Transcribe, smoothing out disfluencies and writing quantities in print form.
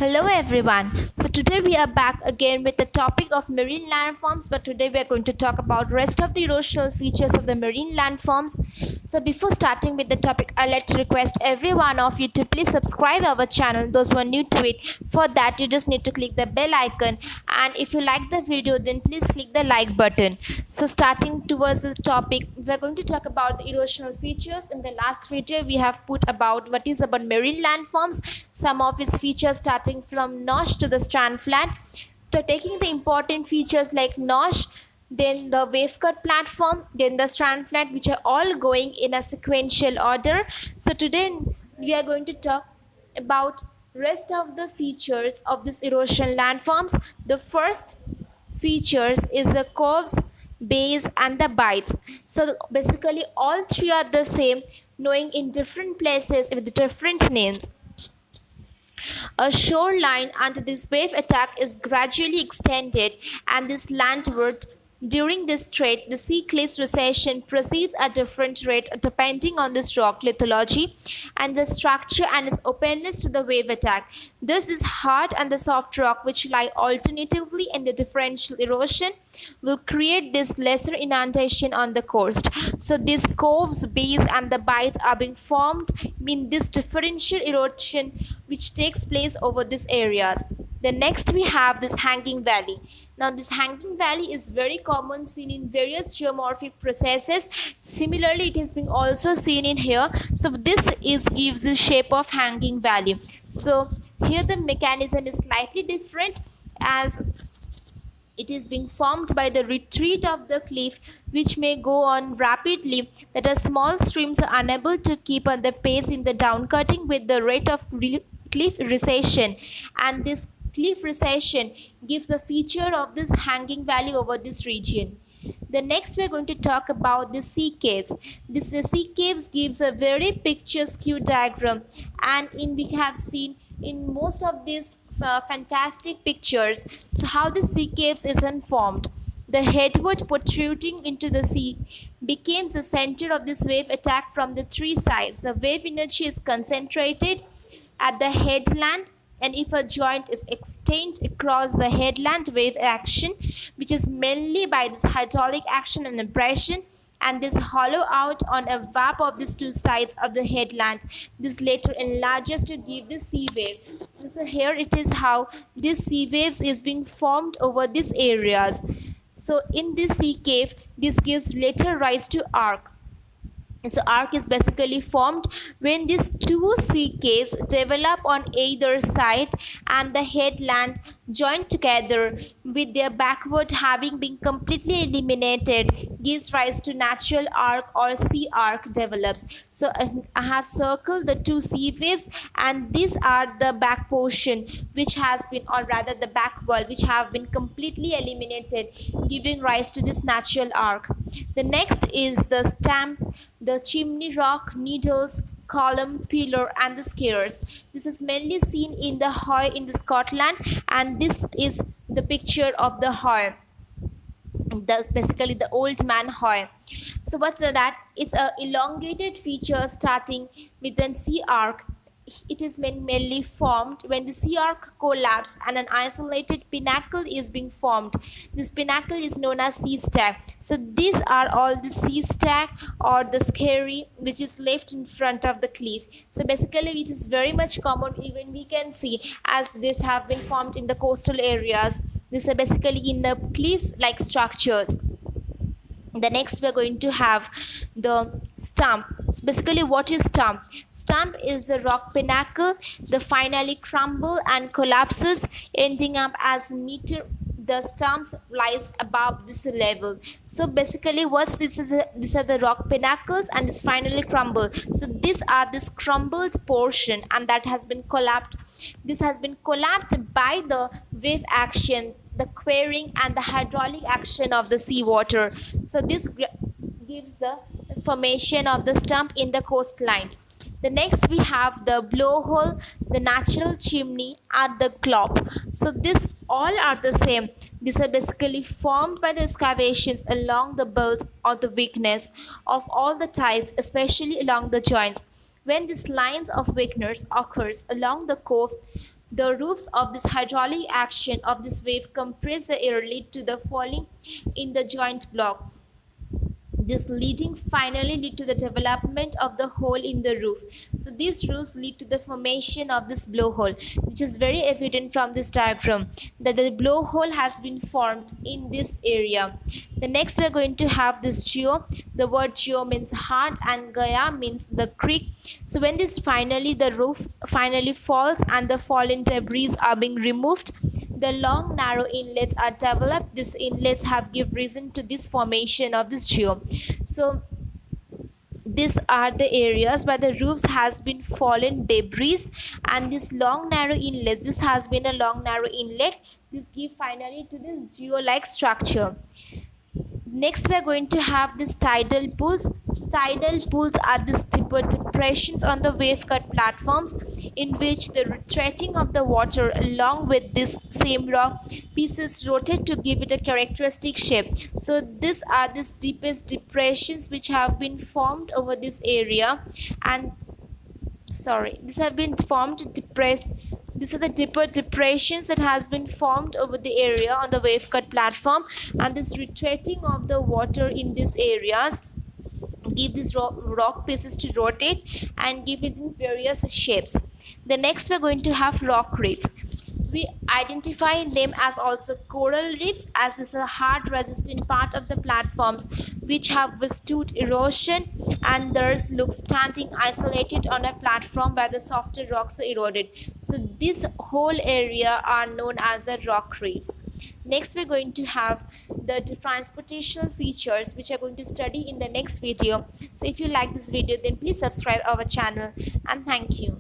Hello everyone. So today we are back again with the topic of marine landforms, but today we are going to talk about rest of the erosional features of the marine landforms. So before starting with the topic, I'd like to request every one of you to please subscribe our channel, those who are new to it. For that you just need to click the bell icon, and if you like the video then please click the like button. So starting towards this topic, we are going to talk about the erosional features. In the last video we have put about what is about marine landforms, some of its features starting from notch to the strand flat, to taking the important features like notch, then the wave cut platform, then the strand flat, which are all going in a sequential order. So today we are going to talk about rest of the features of this erosion landforms. The first features is the curves, bays and the bites. So basically all three are the same, knowing in different places with different names. A shoreline under this wave attack is gradually extended, and this landward. During this strait, the sea cliffs recession proceeds at different rate depending on this rock lithology and the structure and its openness to the wave attack. This is hard and the soft rock, which lie alternatively in the differential erosion, will create this lesser inundation on the coast. So these coves, bays and the bites are being formed in this differential erosion which takes place over these areas. The next we have this hanging valley. Now this hanging valley is very common, seen in various geomorphic processes. Similarly, it has been also seen in here. So this gives the shape of hanging valley. So here the mechanism is slightly different, as it is being formed by the retreat of the cliff, which may go on rapidly, that are small streams are unable to keep on the pace in the downcutting with the rate of cliff recession, and this cliff recession gives a feature of this hanging valley over this region. The next we are going to talk about the sea caves. This sea caves gives a very picturesque diagram, and we have seen in most of these fantastic pictures. So how the sea caves is formed. The headward protruding into the sea becomes the center of this wave attack from the three sides. The wave energy is concentrated at the headland, and if a joint is extended across the headland, wave action, which is mainly by this hydraulic action and impression, and this hollow out on a warp of these two sides of the headland, this later enlarges to give the sea wave. So here it is how this sea waves is being formed over these areas. So in this sea cave, this gives later rise to arc. So arc is basically formed when these two sea caves develop on either side, and the headland join together with their backward having been completely eliminated, gives rise to natural arc or sea arc develops. So I have circled the two sea waves, and these are the back portion which has been, or rather the back wall, which have been completely eliminated, giving rise to this natural arc. The next is the stamp, the chimney rock, needles, column, pillar and the skewers. This is mainly seen in the Hoy in the Scotland, and this is the picture of the Hoy. That's basically the old man Hoy. So what's that? It's a elongated feature starting with an sea arc. It is mainly formed when the sea arc collapses and an isolated pinnacle is being formed. This pinnacle is known as sea stack. So these are all the sea stack or the skerry which is left in front of the cliff. So basically it is very much common, even we can see as these have been formed in the coastal areas. These are basically in the cliffs like structures. The next we are going to have the stump. So basically what is stump? Stump is a rock pinnacle that finally crumble and collapses, ending up as meter. The stumps lies above this level. So basically what's this is these are the rock pinnacles, and this finally crumble. So these are this crumbled portion, and that has been collapsed. This has been collapsed by the wave action, the querying and the hydraulic action of the seawater. So this gives the formation of the stump in the coastline. The next we have the blowhole, the natural chimney and the clop. So this all are the same. These are basically formed by the excavations along the belts or the weakness of all the types, especially along the joints. When these lines of weakness occurs along the cove, The roofs of this hydraulic action of this wave compress the air lead to the falling in the joint block. This leading finally lead to the development of the hole in the roof. So these roofs lead to the formation of this blowhole, which is very evident from this diagram that the blowhole has been formed in this area. The next we are going to have this geo. The word geo means heart and gaya means the creek. So when this finally the roof finally falls and the fallen debris are being removed, the long narrow inlets are developed. These inlets have give reason to this formation of this geo. So these are the areas where the roofs has been fallen debris, and this long narrow inlet, this has been a long narrow inlet, this give finally to this geo like structure. Next we are going to have this tidal pools. Tidal pools are these deeper depressions on the wave cut platforms in which the retreating of the water along with this same rock pieces rotate to give it a characteristic shape. So these are these deepest depressions which have been formed over this area, and these have been formed depressed. These are the deeper depressions that has been formed over the area on the wave cut platform, and this retreating of the water in these areas give these rock pieces to rotate and give it in various shapes. The next we're going to have rock reefs. We identify them as also coral reefs, as is a hard resistant part of the platforms which have withstood erosion and thus look standing isolated on a platform where the softer rocks are eroded. So this whole area are known as a rock reefs. Next we're going to have the transportational features which are going to study in the next video. So if you like this video, then please subscribe our channel, and thank you.